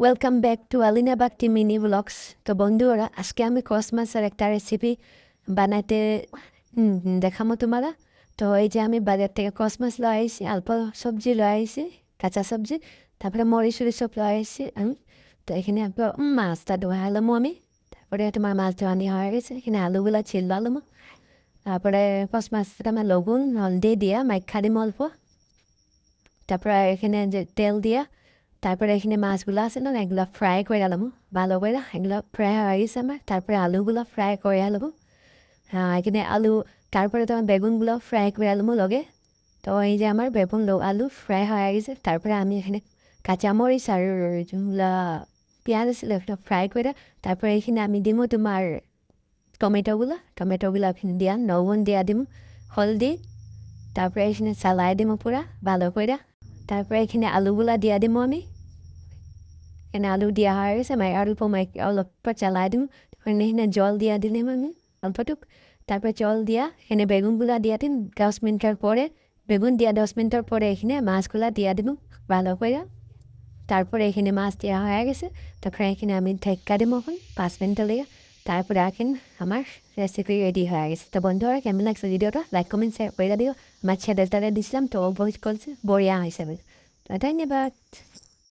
Welcome back to Alina Bagti mini blogs. তো বন্ধুরা, আজকে আমি কস মাছের একটা রেসিপি বানাতে দেখামো তোমারা। তো এই যে আমি বাজার থেকে কস মাছ লয়ে আইছি, অল্প সবজি লয়ে আইছি, কাঁচা সবজি, তারপরে মরিচ সরিষ সব লয়ে আইছি আমি। তো এখানে মাছটা ধোয়া আলামো আমি। তারপরে তোমার মাছ ধোয়ানি হয়ে গেছে, এখানে আলুগুলা ছিল আলামো। তারপরে কস মাছটা আমার লবণ হলদি দিয়া মাইখা দিম অল্প। তারপরে এখানে যে তেল দিয়া, তারপরে এখানে মাছগুলো আছে না, এগুলো ফ্রাই করে আলামো ভালো করে। এগুলো ফ্রাই হয়ে গেছে আমার, তারপরে আলুগুলো ফ্রাই করে আলামো। এখানে আলু, তারপরে তোমার বেগুনগুলো ফ্রাই করে আলামো লগে। তো এই যে আমার বেগুন আলু ফ্রাই হয়ে গেছে, তারপরে আমি এখানে কাঁচামরিচ আর যেগুলো পেঁয়াজ ছিল একটা ফ্রাই করে, তারপরে এখানে আমি দিমো তোমার টমেটোগুলো এখানে দিয়া লবণ দিয়া দিমো, হলদি, তারপরে এখানে চালাই দিমো পুরা ভালো করে। তারপরে এখানে আলুগুলা দিয়া দিমো আমি। এখানে আলু দিয়া হয়ে গেছে, আলু অল্প চালাই দিম। তারপরে এখানে জল দিয়া দিলাম আমি অল্পটুক। তারপরে জল দিয়া এখানে বেগুনগুলা দিয়া দিন 10 মিনিটের পরে। বেগুন দিয়া 10 মিনিটের পরে এখানে মাছগুলা দিয়া দিব ভালো করে। তারপরে এখানে মাছ দেওয়া হয়ে গেছে, তারপরে এখানে আমি ঢেক্কা দিব এখন 5 মিনিটের লেগে। তারপরে এখন আমার রেসিপি রেডি হয়ে গেছে। তো বন্ধুরা, কেমন লাগছে ভিডিওটা লাইক কমেন্ট শেয়ার করে দিও। আমার ছেলেটারে দিছিলাম, তো ও ভয়েস করছে বড়িয়া হিসাবে। তো ধন্যবাদ।